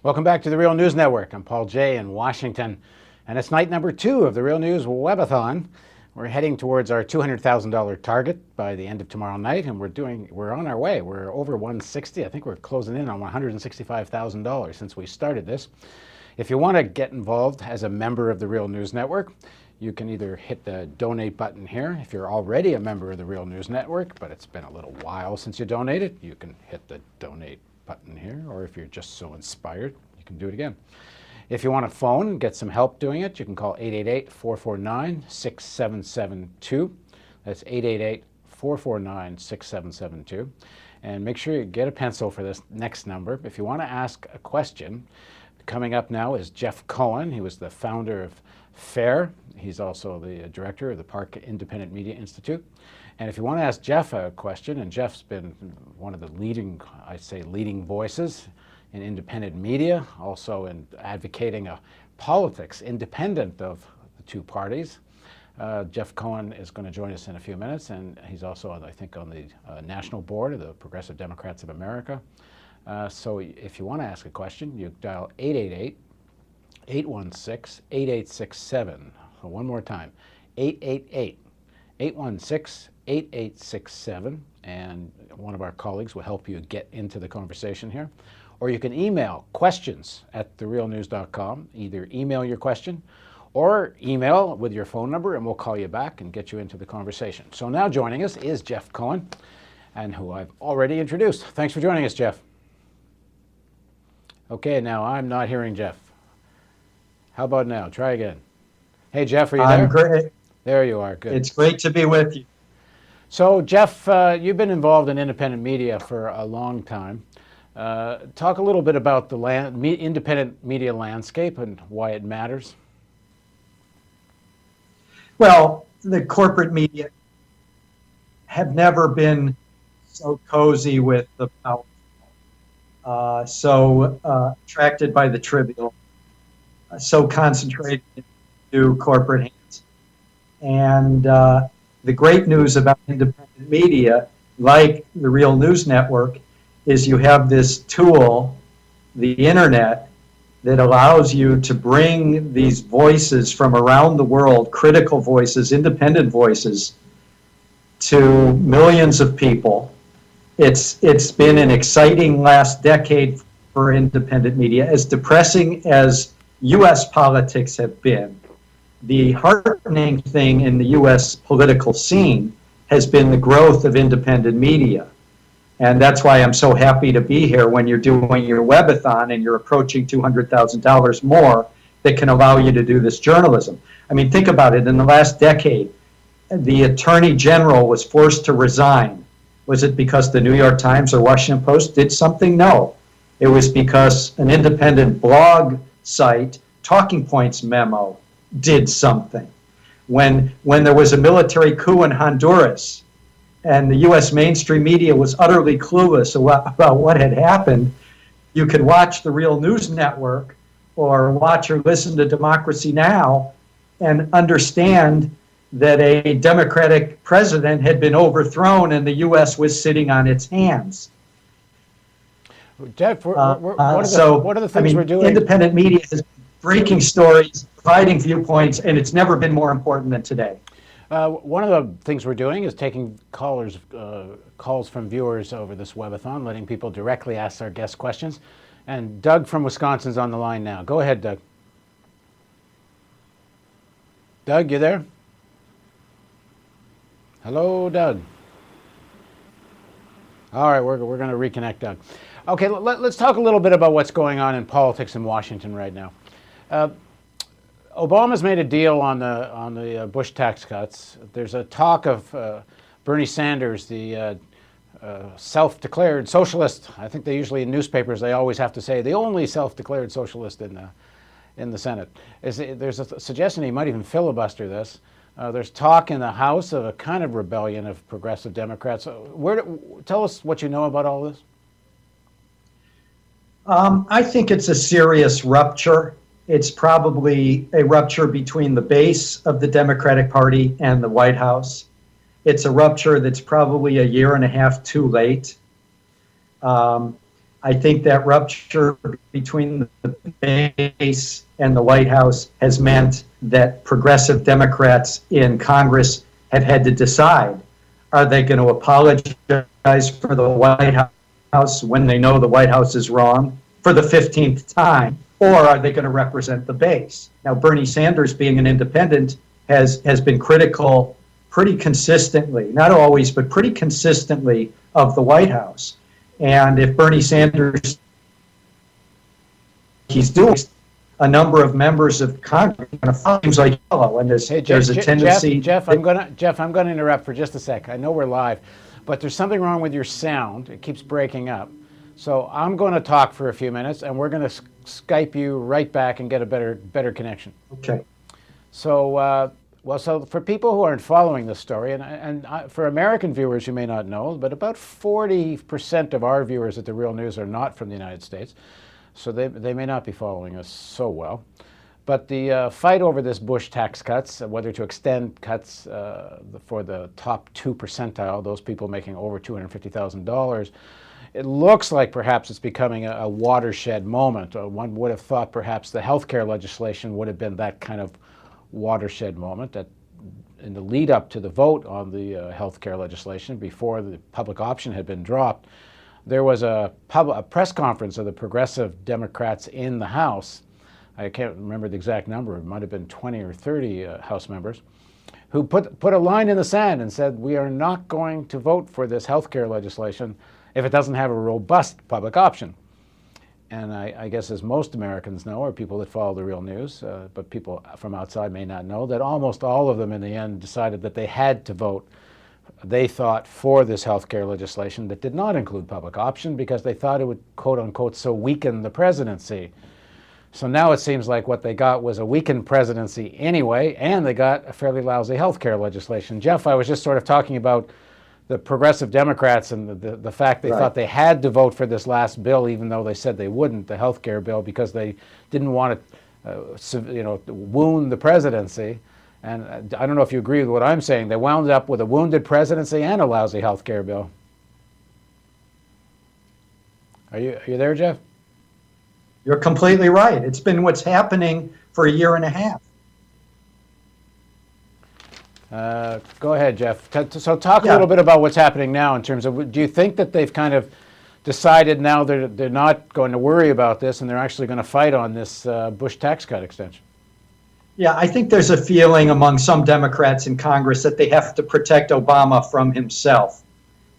Welcome back to the Real News Network. I'm Paul Jay in Washington, and it's night number 2 of the Real News Webathon. We're heading towards our $200,000 target by the end of tomorrow night, and we're on our way. We're over 160. I think we're closing in on $165,000 since we started this. If you want to get involved as a member of the Real News Network, you can either hit the donate button here. If you're already a member of the Real News Network, but it's been a little while since you donated, you can hit the donate button here, or if you're just so inspired, you can do it again. If you want to phone and get some help doing it, you can call 888-449-6772. That's 888-449-6772. And make sure you get a pencil for this next number. If you want to ask a question, coming up now is Jeff Cohen. He was the founder of FAIR. He's also the director of the Park Independent Media Institute. And if you want to ask Jeff a question, and Jeff's been one of the leading voices in independent media, also in advocating a politics independent of the two parties. Jeff Cohen is going to join us in a few minutes, and he's also, I think, on the national board of the Progressive Democrats of America. So if you want to ask a question, you dial 888-816-8867. So one more time, 888-816-8867, and one of our colleagues will help you get into the conversation here. Or you can email questions@therealnews.com. Either email your question or email with your phone number, and we'll call you back and get you into the conversation. So now joining us is Jeff Cohen, and who I've already introduced. Thanks for joining us, Jeff. Okay, now I'm not hearing Jeff. How about now? Try again. Hey, Jeff, are you there? I'm great. There you are. Good. It's great to be with you. So, Jeff, you've been involved in independent media for a long time. Talk a little bit about the independent media landscape and why it matters. Well, the corporate media have never been so cozy with the powerful, so attracted by the trivial, so concentrated into corporate hands. And the great news about independent media, like the Real News Network, is you have this tool, the internet, that allows you to bring these voices from around the world, critical voices, independent voices, to millions of people. It's been an exciting last decade for independent media. As depressing as U.S. politics have been, the heartening thing in the U.S. political scene has been the growth of independent media. And that's why I'm so happy to be here when you're doing your Webathon and you're approaching $200,000 more that can allow you to do this journalism. I mean, think about it. In the last decade, the Attorney General was forced to resign. Was it because the New York Times or Washington Post did something? No. It was because an independent blog site, Talking Points Memo, did something. When there was a military coup in Honduras, and the U.S. mainstream media was utterly clueless about what had happened, you could watch the Real News Network or watch or listen to Democracy Now! And understand that a Democratic president had been overthrown and the U.S. was sitting on its hands. Jeff, what are the things we're doing? Independent media is breaking stories, providing viewpoints, and it's never been more important than today. One of the things we're doing is taking calls from viewers over this Webathon, letting people directly ask our guests questions. And Doug from Wisconsin's on the line now. Go ahead, Doug. Doug, you there? Hello, Doug. All right, we're going to reconnect Doug. Okay, let's talk a little bit about what's going on in politics in Washington right now. Obama's made a deal on the Bush tax cuts. There's a talk of Bernie Sanders, the self-declared socialist. I think they usually in newspapers they always have to say the only self-declared socialist in the Senate. There's a suggestion he might even filibuster this. There's talk in the House of a kind of rebellion of progressive Democrats. Tell us what you know about all this. I think it's a serious rupture. It's probably a rupture between the base of the Democratic Party and the White House. It's a rupture that's probably a year and a half too late. I think that rupture between the base and the White House has meant that progressive Democrats in Congress have had to decide, are they going to apologize for the White House when they know the White House is wrong for the 15th time, or are they going to represent the base? Now, Bernie Sanders, being an independent, has been critical pretty consistently, not always, but pretty consistently, of the White House. And if Bernie Sanders, he's doing, a number of members of Congress seems like yellow, and there's a tendency. Jeff, I'm gonna interrupt for just a sec. I know we're live, but there's something wrong with your sound. It keeps breaking up. So I'm going to talk for a few minutes, and we're going to Skype you right back and get a better connection. Okay. So. So for people who aren't following this story, and for American viewers you may not know, but about 40% of our viewers at The Real News are not from the United States, so they may not be following us so well. But the fight over this Bush tax cuts, whether to extend cuts for the top 2 percentile, those people making over $250,000, it looks like perhaps it's becoming a watershed moment. One would have thought perhaps the health care legislation would have been that kind of watershed moment, that in the lead up to the vote on the health care legislation, before the public option had been dropped, there was a press conference of the progressive Democrats in the House. I can't remember the exact number. It might have been 20 or 30 House members who put a line in the sand and said, we are not going to vote for this health care legislation if it doesn't have a robust public option. And I guess, as most Americans know, or people that follow The Real News, but people from outside may not know, that almost all of them in the end decided that they had to vote, they thought, for this health care legislation that did not include public option, because they thought it would, quote unquote, so weaken the presidency. So now it seems like what they got was a weakened presidency anyway, and they got a fairly lousy health care legislation. Jeff, I was just sort of talking about the progressive Democrats and the fact they thought they had to vote for this last bill, even though they said they wouldn't, the health care bill, because they didn't want to wound the presidency. And I don't know if you agree with what I'm saying. They wound up with a wounded presidency and a lousy health care bill. Are you there, Jeff? You're completely right. It's been what's happening for a year and a half. Go ahead, Jeff. So talk a little bit about what's happening now in terms of, do you think that they've kind of decided now they're not going to worry about this and they're actually going to fight on this Bush tax cut extension? Yeah, I think there's a feeling among some Democrats in Congress that they have to protect Obama from himself.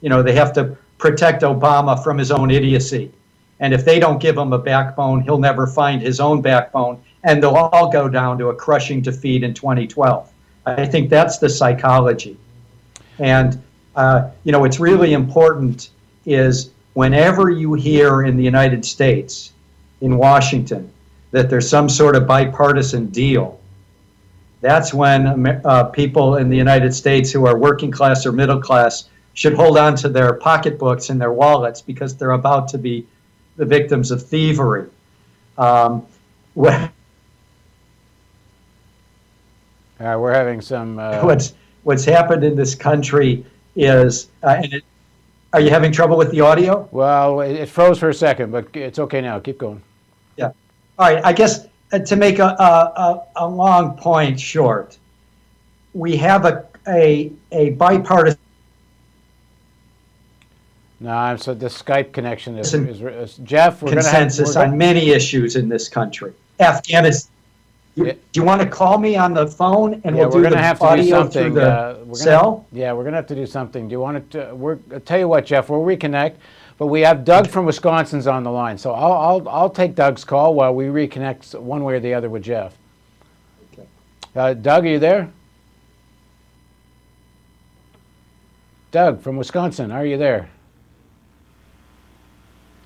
You know, they have to protect Obama from his own idiocy. And if they don't give him a backbone, he'll never find his own backbone, and they'll all go down to a crushing defeat in 2012. I think that's the psychology. And, what's really important is whenever you hear in the United States, in Washington, that there's some sort of bipartisan deal, that's when people in the United States who are working class or middle class should hold on to their pocketbooks and their wallets, because they're about to be the victims of thievery. We're having some. What's happened in this country is, are you having trouble with the audio? Well, it froze for a second, but it's okay now. Keep going. Yeah. All right. I guess to make a long point short, we have a bipartisan. No, so the Skype connection is Jeff. We're consensus on many issues in this country. Afghanistan. Do you want to call me on the phone and we'll do the audio through the cell? Yeah, we're going to have to do something. Do you want to? I'll tell you what, Jeff. We'll reconnect, but we have Doug from Wisconsin's on the line, so I'll take Doug's call while we reconnect one way or the other with Jeff. Okay. Doug, are you there? Doug from Wisconsin, are you there?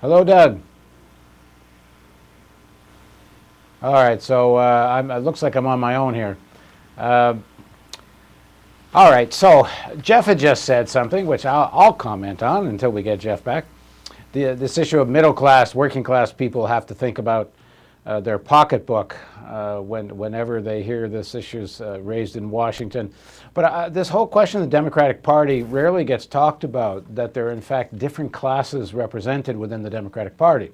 Hello, Doug. All right, so it looks like I'm on my own here. All right, so Jeff had just said something, which I'll comment on until we get Jeff back. This issue of middle class, working class people have to think about their pocketbook whenever they hear this issues raised in Washington. But this whole question of the Democratic Party rarely gets talked about, that there are in fact different classes represented within the Democratic Party.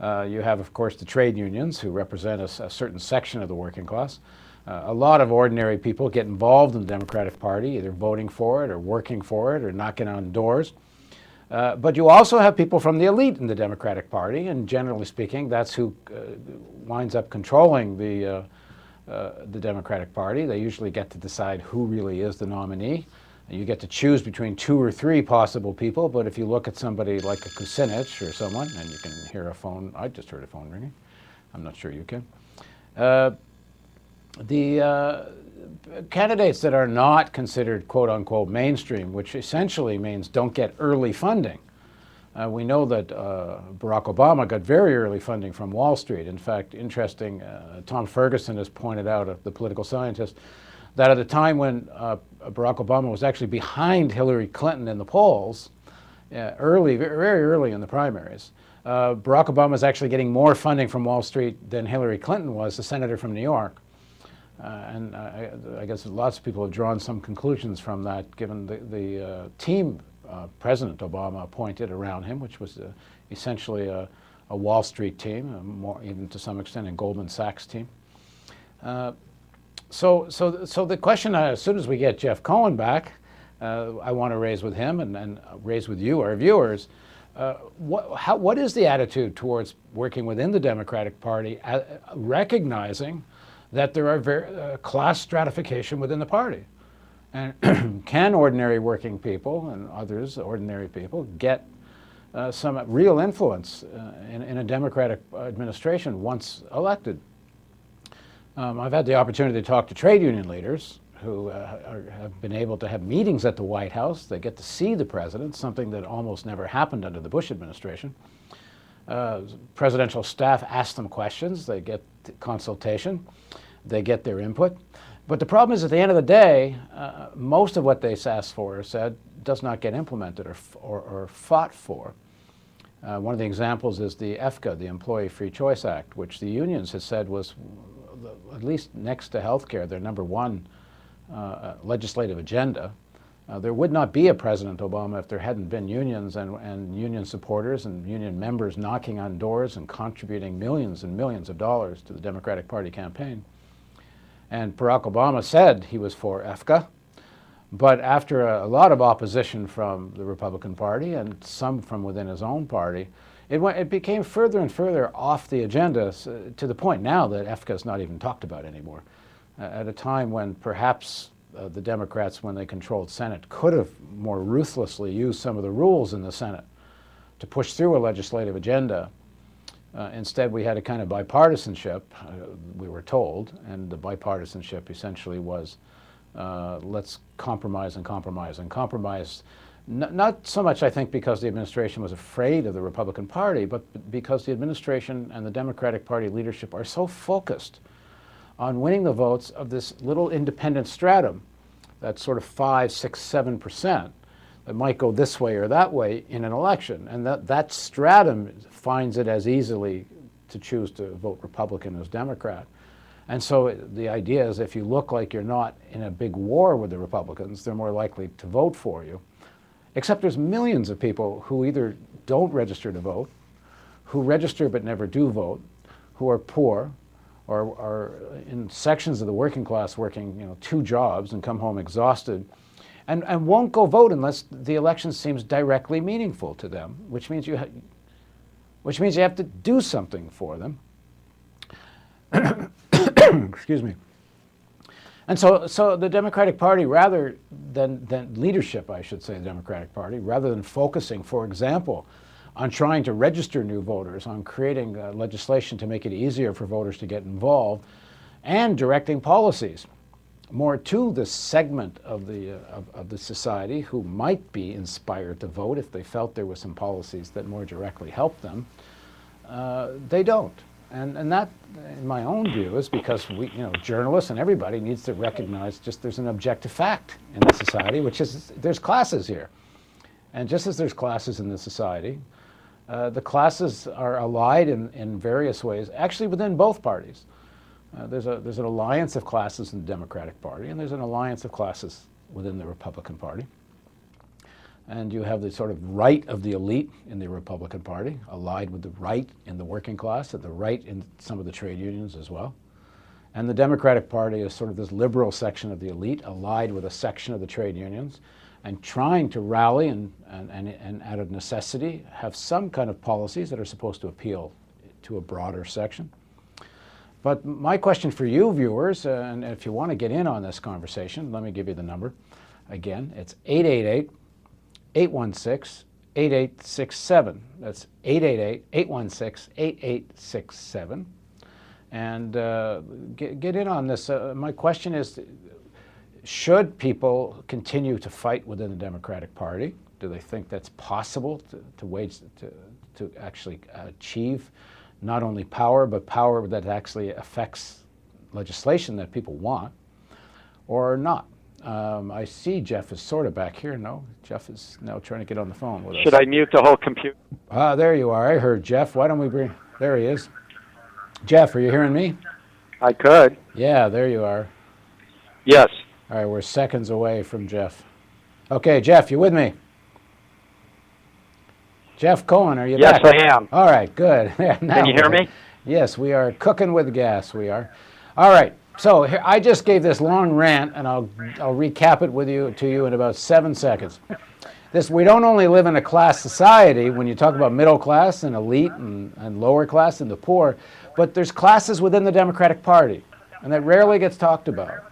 You have, of course, the trade unions, who represent a certain section of the working class. A lot of ordinary people get involved in the Democratic Party, either voting for it or working for it or knocking on doors. But you also have people from the elite in the Democratic Party, and generally speaking, that's who winds up controlling the Democratic Party. They usually get to decide who really is the nominee. You get to choose between 2 or 3 possible people, but if you look at somebody like a Kucinich or someone, and you can hear a phone, I just heard a phone ringing, I'm not sure you can. The candidates that are not considered quote-unquote mainstream, which essentially means don't get early funding. We know that Barack Obama got very early funding from Wall Street. In fact, interesting, Tom Ferguson has pointed out, the political scientist, that at a time when Barack Obama was actually behind Hillary Clinton in the polls, very early in the primaries, Barack Obama was actually getting more funding from Wall Street than Hillary Clinton was, the senator from New York. And I guess lots of people have drawn some conclusions from that, given the team President Obama appointed around him, which was essentially a Wall Street team, more even to some extent a Goldman Sachs team. So the question, as soon as we get Jeff Cohen back, I want to raise with him and raise with you, our viewers, what is the attitude towards working within the Democratic Party, recognizing that there are class stratification within the party? And can ordinary working people and others, ordinary people, get some real influence in a Democratic administration once elected? I've had the opportunity to talk to trade union leaders who have been able to have meetings at the White House. They get to see the president, something that almost never happened under the Bush administration. Presidential staff ask them questions. They get consultation. They get their input. But the problem is, at the end of the day, most of what they asked for or said does not get implemented or fought for. One of the examples is the EFCA, the Employee Free Choice Act, which the unions had said was, at least next to health care, their number one legislative agenda. There would not be a President Obama if there hadn't been unions and union supporters and union members knocking on doors and contributing millions and millions of dollars to the Democratic Party campaign. And Barack Obama said he was for EFCA, but after a lot of opposition from the Republican Party and some from within his own party, it became further and further off the agenda, to the point now that EFCA is not even talked about anymore. At a time when perhaps the Democrats, when they controlled Senate, could have more ruthlessly used some of the rules in the Senate to push through a legislative agenda. Instead, we had a kind of bipartisanship, we were told, and the bipartisanship essentially was let's compromise and compromise and compromise. Not so much, I think, because the administration was afraid of the Republican Party, but because the administration and the Democratic Party leadership are so focused on winning the votes of this little independent stratum, that's sort of 5, 6, 7%, that might go this way or that way in an election. And that stratum finds it as easily to choose to vote Republican as Democrat. And so the idea is, if you look like you're not in a big war with the Republicans, they're more likely to vote for you. Except there's millions of people who either don't register to vote, who register but never do vote, who are poor, or are in sections of the working class working 2 jobs and come home exhausted, and won't go vote unless the election seems directly meaningful to them, which means you have to do something for them. Excuse me. And so the Democratic Party, rather than leadership, I should say, the Democratic Party, rather than focusing, for example, on trying to register new voters, on creating legislation to make it easier for voters to get involved, and directing policies more to the segment of the society who might be inspired to vote if they felt there were some policies that more directly helped them, they don't. And that, in my own view, is because journalists and everybody needs to recognize just there's an objective fact in the society, which is there's classes here. And just as there's classes in the society, The classes are allied in various ways, actually within both parties. There's an alliance of classes in the Democratic Party, and there's an alliance of classes within the Republican Party. And you have the sort of right of the elite in the Republican Party, allied with the right in the working class and the right in some of the trade unions as well. And the Democratic Party is sort of this liberal section of the elite, allied with a section of the trade unions, and trying to rally and out of necessity have some kind of policies that are supposed to appeal to a broader section. But my question for you viewers, and if you want to get in on this conversation, let me give you the number. Again, it's 888-816-8867. That's 888-816-8867. And get in on this. My question is, should people continue to fight within the Democratic Party? Do they think that's possible to actually achieve not only power, but power that actually affects legislation that people want, or not? I see Jeff is sort of back here. No, Jeff is now trying to get on the phone with us. Should I mute the whole computer? There you are. I heard Jeff. Why don't we bring... There he is. Jeff, are you hearing me? I could. Yeah, there you are. Yes. All right, we're seconds away from Jeff. Okay, Jeff, you with me? Jeff Cohen, are you back? Yes, I am. All right, good. Can you hear me? Yes, we are cooking with gas, we are. All right, so here, I just gave this long rant, and I'll recap it to you in about 7 seconds. We don't only live in a class society when you talk about middle class and elite and lower class and the poor, but there's classes within the Democratic Party, and that rarely gets talked about.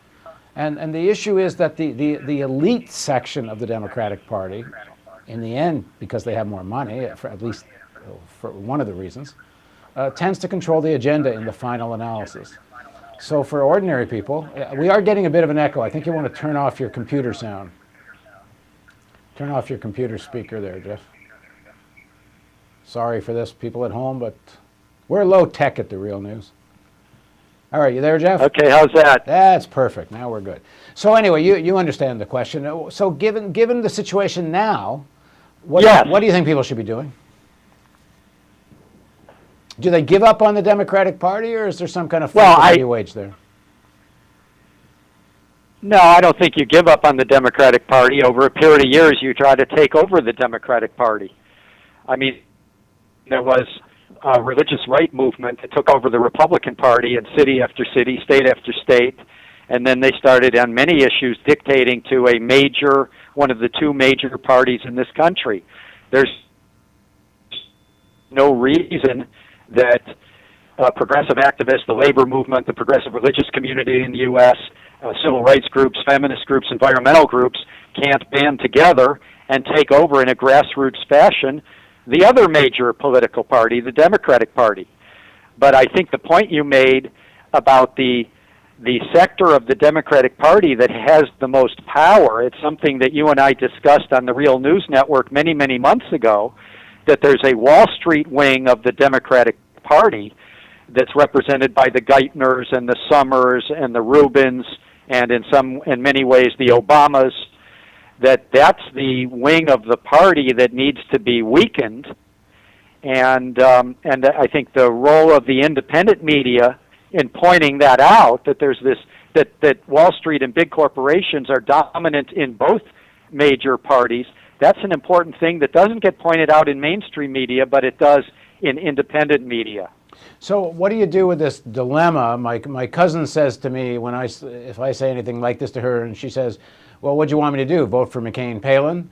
And the issue is that the elite section of the Democratic Party, in the end, because they have more money, at least for one of the reasons, tends to control the agenda in the final analysis. So for ordinary people, we are getting a bit of an echo. I think you want to turn off your computer sound. Turn off your computer speaker there, Jeff. Sorry for this, people at home, but we're low tech at The Real News. All right, you there, Jeff? Okay, how's that? That's perfect. Now we're good. So anyway, you understand the question. So given the situation now, what do you think people should be doing? Do they give up on the Democratic Party, or is there some kind of fight wage there? No, I don't think you give up on the Democratic Party. Over a period of years, you try to take over the Democratic Party. I mean, there was a religious right movement that took over the Republican Party in city after city, state after state, and then they started on many issues dictating to one of the two major parties in this country. There's no reason that progressive activists, the labor movement, the progressive religious community in the U.S., civil rights groups, feminist groups, environmental groups can't band together and take over in a grassroots fashion the other major political party, the Democratic Party. But I think the point you made about the sector of the Democratic Party that has the most power, it's something that you and I discussed on the Real News Network many, many months ago, that there's a Wall Street wing of the Democratic Party that's represented by the Geithners and the Summers and the Rubins and in many ways the Obamas, that's the wing of the party that needs to be weakened. And I think the role of the independent media in pointing that out, that there's that Wall Street and big corporations are dominant in both major parties, that's an important thing that doesn't get pointed out in mainstream media, but it does in independent media. So what do you do with this dilemma? My cousin says to me if I say anything like this to her, and she says, well, what do you want me to do, vote for McCain-Palin?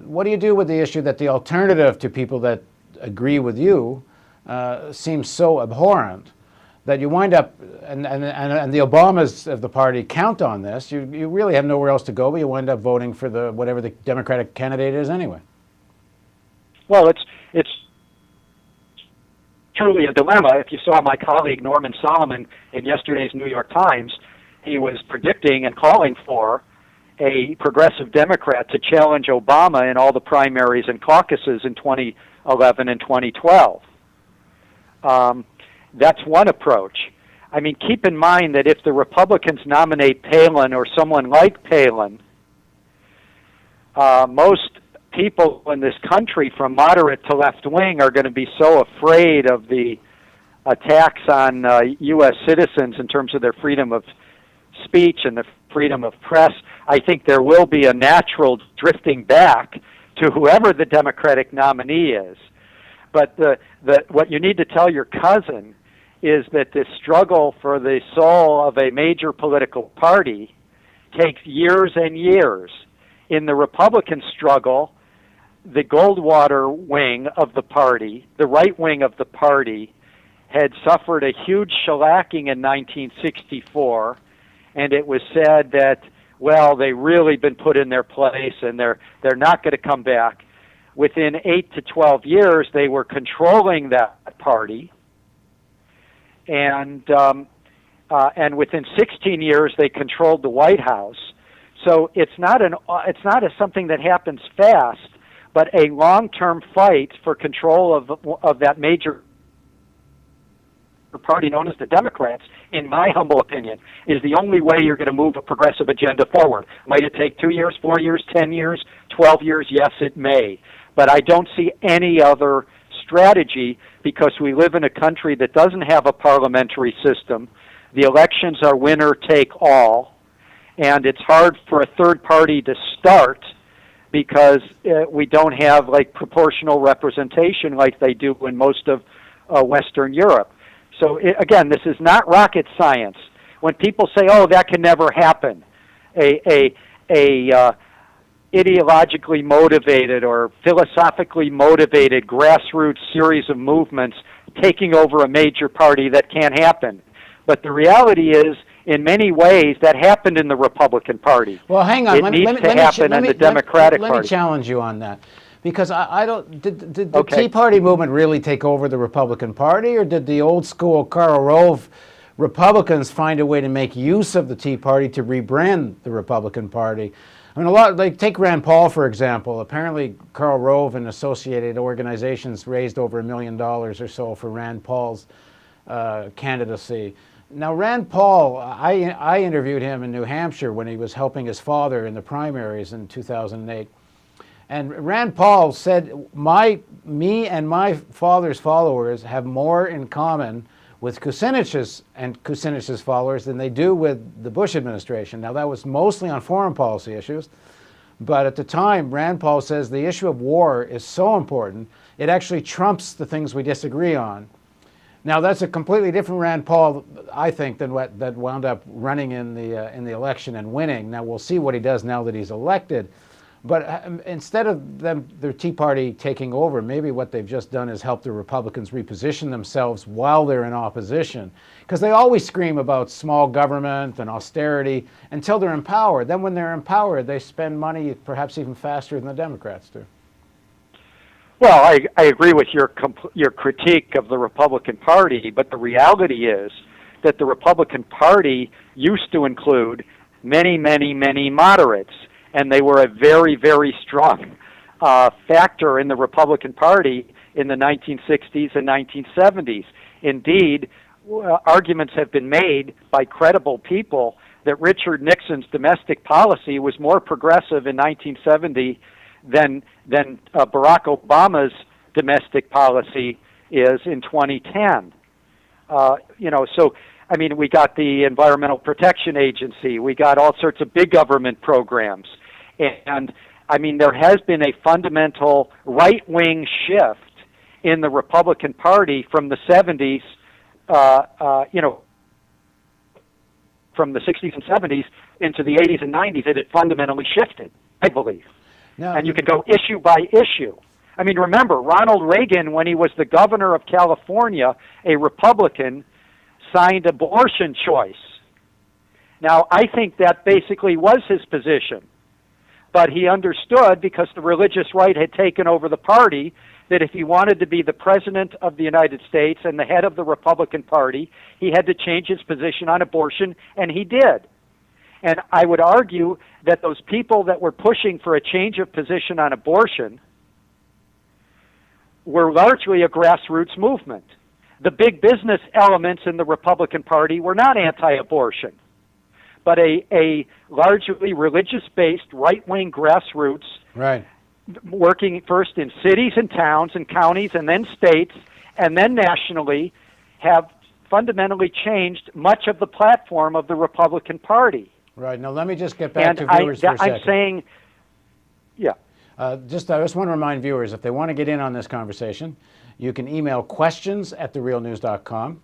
What do you do with the issue that the alternative to people that agree with you seems so abhorrent that you wind up, and the Obamas of the party count on this, you really have nowhere else to go, but you wind up voting for whatever the Democratic candidate is anyway? Well, it's truly a dilemma. If you saw my colleague Norman Solomon in yesterday's New York Times, he was predicting and calling for a progressive Democrat to challenge Obama in all the primaries and caucuses in 2011 and 2012. That's one approach. I mean, keep in mind that if the Republicans nominate Palin or someone like Palin, most people in this country, from moderate to left wing, are going to be so afraid of the attacks on U.S. citizens in terms of their freedom of speech and the freedom of press. I think there will be a natural drifting back to whoever the Democratic nominee is. But what you need to tell your cousin is that this struggle for the soul of a major political party takes years and years. In the Republican struggle, the Goldwater wing of the party, the right wing of the party, had suffered a huge shellacking in 1964, and it was said that, well, they've really been put in their place and they're not going to come back. Within 8 to 12 years, they were controlling that party, and within 16 years, they controlled the White House. So it's not something that happens fast, but a long-term fight for control of that major party known as the Democrats, in my humble opinion, is the only way you're going to move a progressive agenda forward. Might it take 2 years, 4 years, 10 years, 12 years? Yes, it may. But I don't see any other strategy, because we live in a country that doesn't have a parliamentary system. The elections are winner take all, and it's hard for a third party to start because we don't have like proportional representation like they do in most of Western Europe. So again, this is not rocket science. When people say, "Oh, that can never happen," a ideologically motivated or philosophically motivated grassroots series of movements taking over a major party, that can't happen. But the reality is, in many ways, that happened in the Republican Party. Well, hang on. It needs to happen in the Democratic Party. Let me challenge you on that. Because I don't, did the Tea Party movement really take over the Republican Party, or did the old school Karl Rove Republicans find a way to make use of the Tea Party to rebrand the Republican Party? I mean, take Rand Paul, for example. Apparently, Karl Rove and associated organizations raised over $1 million or so for Rand Paul's candidacy. Now, Rand Paul, I interviewed him in New Hampshire when he was helping his father in the primaries in 2008. And Rand Paul said, me and my father's followers have more in common with Kucinich's followers than they do with the Bush administration. Now, that was mostly on foreign policy issues, but at the time, Rand Paul says the issue of war is so important, it actually trumps the things we disagree on. Now, that's a completely different Rand Paul, I think, than that wound up running in the election and winning. Now, we'll see what he does now that he's elected. But instead of their Tea Party taking over, maybe what they've just done is help the Republicans reposition themselves while they're in opposition. Because they always scream about small government and austerity until they're in power. Then when they're in power, they spend money perhaps even faster than the Democrats do. Well, I agree with your critique of the Republican Party, but the reality is that the Republican Party used to include many, many, many moderates, and they were a very, very strong factor in the Republican Party in the 1960s and 1970s. Indeed, arguments have been made by credible people that Richard Nixon's domestic policy was more progressive in 1970 than Barack Obama's domestic policy is in 2010. So I mean, we got the Environmental Protection Agency, we got all sorts of big government programs, and I mean, there has been a fundamental right-wing shift in the Republican Party from the 70s, from the 60s and 70s into the 80s and 90s. It fundamentally shifted, I believe. No. And you can go issue by issue. I mean, remember, Ronald Reagan, when he was the governor of California, a Republican, signed abortion choice. Now, I think that basically was his position. But he understood, because the religious right had taken over the party, that if he wanted to be the president of the United States and the head of the Republican Party, he had to change his position on abortion, and he did. And I would argue that those people that were pushing for a change of position on abortion were largely a grassroots movement. The big business elements in the Republican Party were not anti-abortion, but a largely religious-based right-wing grassroots working first in cities and towns and counties and then states and then nationally, have fundamentally changed much of the platform of the Republican Party. Right. Now, let me just get back to viewers for a second. I'm saying, yeah. I just want to remind viewers, if they want to get in on this conversation, you can email questions@therealnews.com.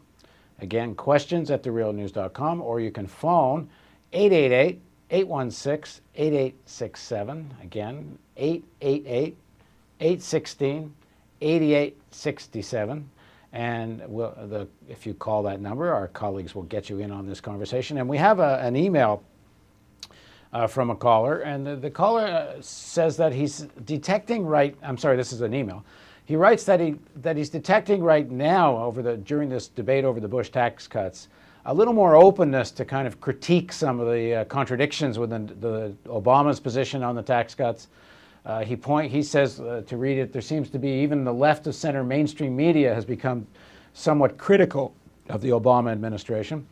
Again, questions@therealnews.com, or you can phone 888-816-8867. Again, 888-816-8867. And if you call that number, our colleagues will get you in on this conversation. And we have an email from a caller, and the caller says that he's detecting this is an email. He writes that he's detecting right now during this debate over the Bush tax cuts a little more openness to kind of critique some of the contradictions within the Obama's position on the tax cuts. He says, to read it, there seems to be even the left of center mainstream media has become somewhat critical of the Obama administration.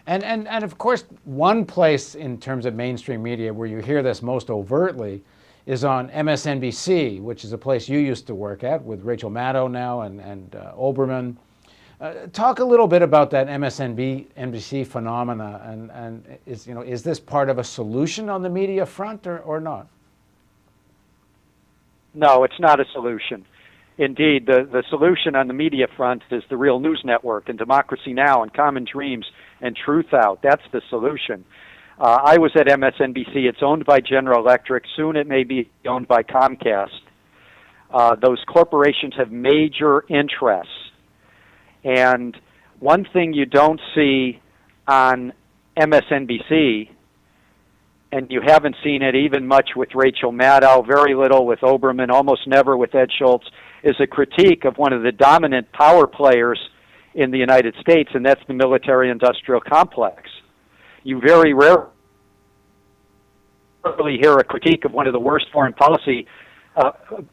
And of course, one place in terms of mainstream media where you hear this most overtly is on MSNBC, which is a place you used to work at with Rachel Maddow now and Olbermann. Talk a little bit about that MSNBC phenomena, and is this part of a solution on the media front or not? No, it's not a solution. Indeed, the solution on the media front is the Real News Network and Democracy Now! And Common Dreams and Truth Out. That's the solution. I was at MSNBC. It's owned by General Electric. Soon it may be owned by Comcast. Those corporations have major interests. And one thing you don't see on MSNBC, and you haven't seen it even much with Rachel Maddow, very little with Olbermann, almost never with Ed Schultz, is a critique of one of the dominant power players in the United States, and that's the military-industrial complex. You very rarely hear a critique of one of the worst foreign policy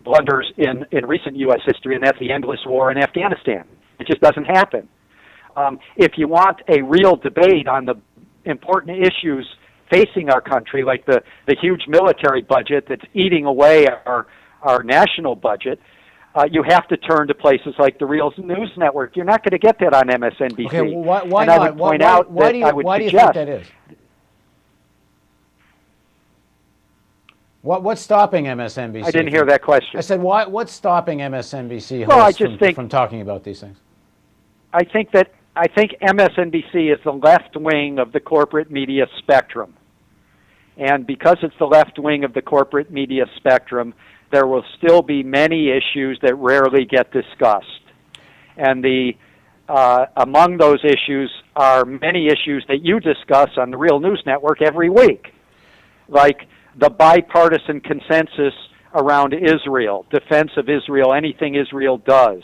blunders in recent U.S. history, and that's the endless war in Afghanistan. It just doesn't happen. If you want a real debate on the important issues facing our country, like the huge military budget that's eating away our national budget, you have to turn to places like the Real News Network. You're not going to get that on MSNBC. Okay, well, why and not? I would point out why do you think that is? What's stopping MSNBC? I didn't hear that question. I said, what's stopping MSNBC hosts from talking about these things? I think MSNBC is the left wing of the corporate media spectrum. And because it's the left wing of the corporate media spectrum, there will still be many issues that rarely get discussed. And among those issues are many issues that you discuss on the Real News Network every week, like the bipartisan consensus around Israel, defense of Israel, anything Israel does.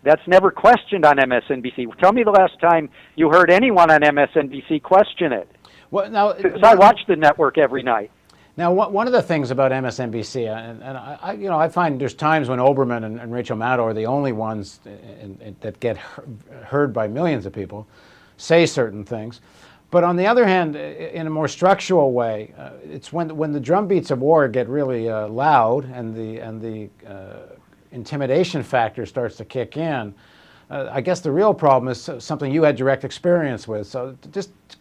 That's never questioned on MSNBC. Tell me the last time you heard anyone on MSNBC question it. Well, now, because I watch the network every night. Now, one of the things about MSNBC, and I find there's times when Olbermann and Rachel Maddow are the only ones that get heard by millions of people, say certain things. But on the other hand, in a more structural way, it's when the drumbeats of war get really loud and the intimidation factor starts to kick in. I guess the real problem is something you had direct experience with. So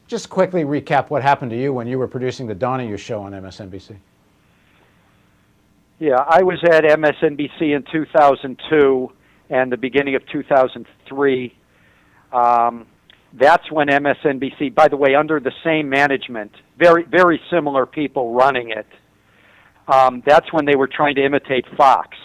just quickly recap what happened to you when you were producing the Donahue Show on MSNBC. Yeah, I was at MSNBC in 2002 and the beginning of 2003. That's when MSNBC, by the way, under the same management, very, very similar people running it, that's when they were trying to imitate Fox.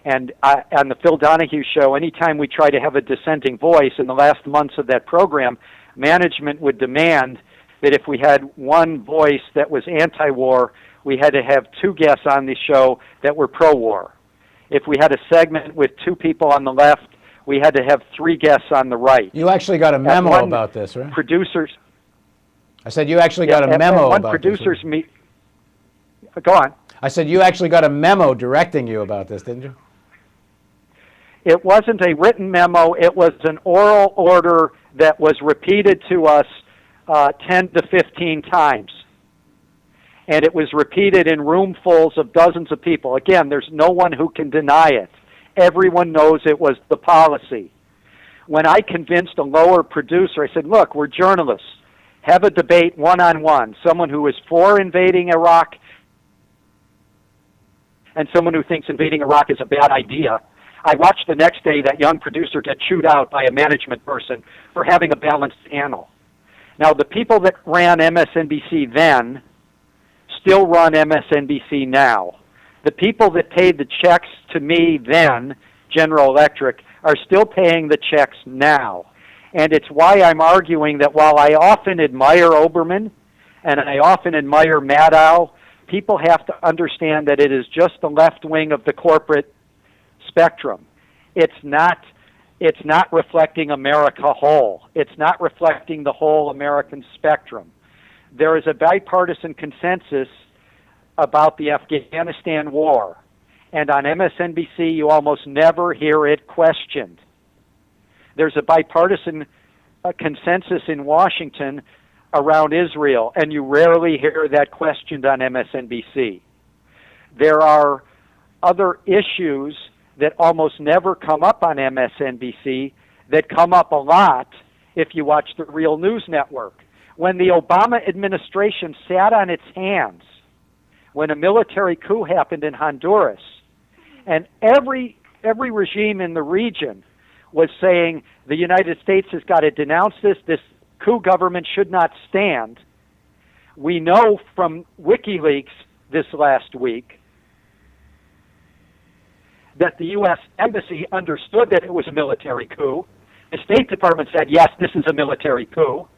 And on the Phil Donahue Show, anytime we try to have a dissenting voice in the last months of that program, management would demand that if we had one voice that was anti-war, we had to have two guests on the show that were pro-war. If we had a segment with two people on the left, we had to have three guests on the right. You actually got a memo about this, right? Producers. I said you actually got a memo about this. Go on. I said you actually got a memo directing you about this, didn't you? It wasn't a written memo. It was an oral order that was repeated to us 10 to 15 times. And it was repeated in roomfuls of dozens of people. Again, there's no one who can deny it. Everyone knows it was the policy. When I convinced a lower producer, I said, look, we're journalists. Have a debate one-on-one. Someone who is for invading Iraq and someone who thinks invading Iraq is a bad idea. I watched the next day that young producer get chewed out by a management person for having a balanced panel. Now, the people that ran MSNBC then still run MSNBC now. The people that paid the checks to me then, General Electric, are still paying the checks now. And it's why I'm arguing that while I often admire Oberman and I often admire Maddow, people have to understand that it is just the left wing of the corporate spectrum. It's not reflecting America whole. It's not reflecting the whole American spectrum. There is a bipartisan consensus about the Afghanistan war, and on MSNBC you almost never hear it questioned. There's a bipartisan consensus in Washington around Israel, and you rarely hear that questioned on MSNBC. There are other issues that almost never come up on MSNBC that come up a lot if you watch the Real News Network. When the Obama administration sat on its hands, when a military coup happened in Honduras, and every regime in the region was saying the United States has got to denounce this coup government should not stand. We know from WikiLeaks this last week that the U.S. Embassy understood that it was a military coup. The State Department said, yes, this is a military coup.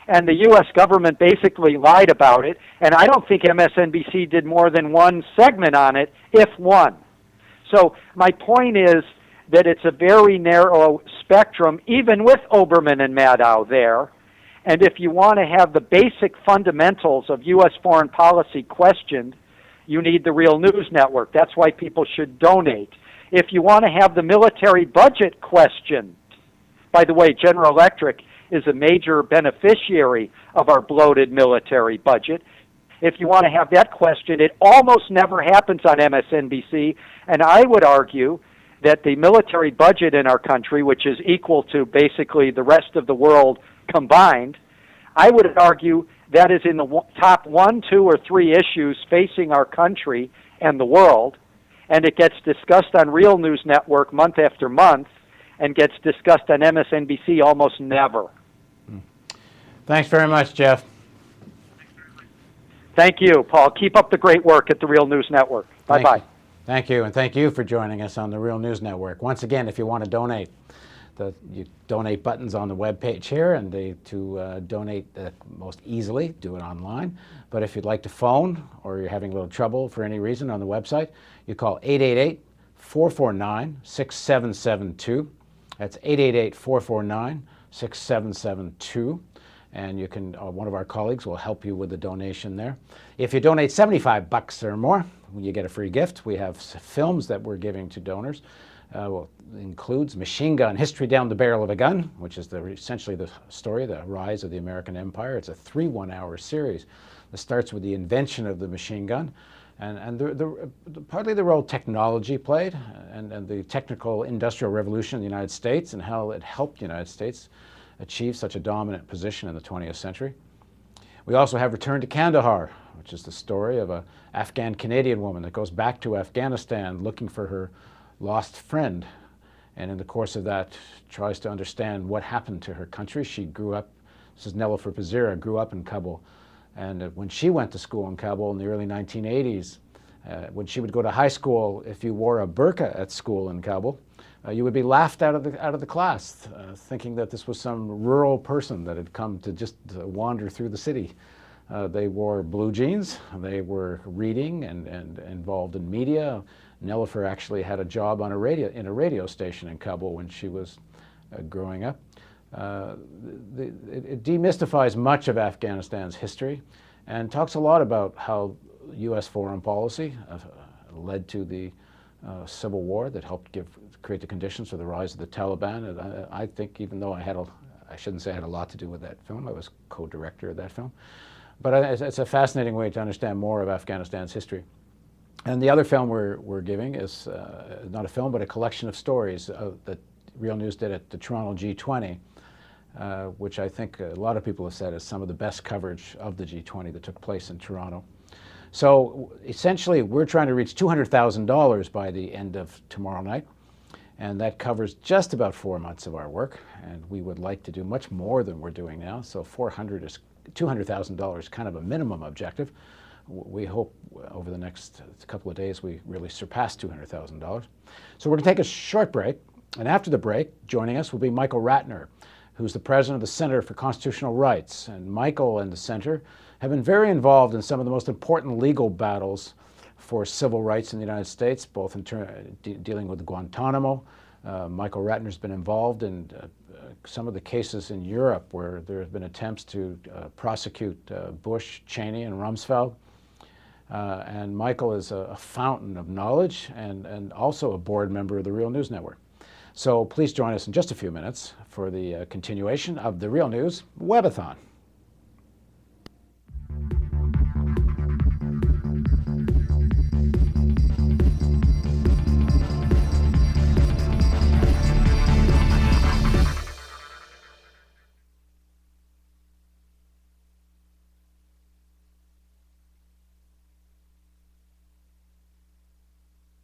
And the U.S. government basically lied about it. And I don't think MSNBC did more than one segment on it, if one. So my point is that it's a very narrow spectrum, even with Oberman and Maddow there. And if you want to have the basic fundamentals of U.S. foreign policy questioned, you need the Real News Network. That's why people should donate. If you want to have the military budget questioned, by the way, General Electric is a major beneficiary of our bloated military budget. If you want to have that question, it almost never happens on MSNBC, and I would argue that the military budget in our country, which is equal to basically the rest of the world combined, I would argue that is in the top 1, 2, or 3 issues facing our country and the world, and it gets discussed on Real News Network month after month and gets discussed on MSNBC almost never. Thanks very much, Jeff. Thank you, Paul. Keep up the great work at the Real News Network. Bye-bye. Thank you, and thank you for joining us on the Real News Network. Once again, if you want to donate, you donate buttons on the web page here, and to donate most easily, do it online. But if you'd like to phone, or you're having a little trouble for any reason on the website, you call 888-449-6772. That's 888-449-6772. And you can, one of our colleagues will help you with the donation there. If you donate $75 or more, you get a free gift. We have films that we're giving to donors. Includes Machine Gun: History Down the Barrel of a Gun, which is essentially the story, the rise of the American empire. It's a 3 one-hour series that starts with the invention of the machine gun, and partly the role technology played, and the technical industrial revolution in the United States, and how it helped the United States achieve such a dominant position in the 20th century. We also have Return to Kandahar, which is the story of an Afghan-Canadian woman that goes back to Afghanistan looking for her lost friend, and in the course of that tries to understand what happened to her country. She grew up, this is Nilofer Pazira, grew up in Kabul, and when she went to school in Kabul in the early 1980s, when she would go to high school, if you wore a burqa at school in Kabul, you would be laughed out of the class, thinking that this was some rural person that had come to just wander through the city. They wore blue jeans, they were reading and involved in media. Nilofer actually had a job on in a radio station in Kabul when she was growing up. It demystifies much of Afghanistan's history and talks a lot about how U.S. foreign policy led to the civil war that helped create the conditions for the rise of the Taliban. And I think, even though I shouldn't say I had a lot to do with that film, I was co-director of that film, but it's a fascinating way to understand more of Afghanistan's history. And the other film we're giving is not a film, but a collection of stories that Real News did at the Toronto G20, which I think a lot of people have said is some of the best coverage of the G20 that took place in Toronto. So essentially, we're trying to reach $200,000 by the end of tomorrow night, and that covers just about 4 months of our work, and we would like to do much more than we're doing now. So $200,000 is kind of a minimum objective. We hope over the next couple of days we really surpass $200,000. So we're going to take a short break, and after the break, joining us will be Michael Ratner, who's the president of the Center for Constitutional Rights. And Michael and the Center have been very involved in some of the most important legal battles for civil rights in the United States, both in dealing with Guantanamo. Michael Ratner's been involved in some of the cases in Europe where there have been attempts to prosecute Bush, Cheney, and Rumsfeld. And Michael is a fountain of knowledge and also a board member of the Real News Network. So please join us in just a few minutes for the continuation of the Real News Webathon.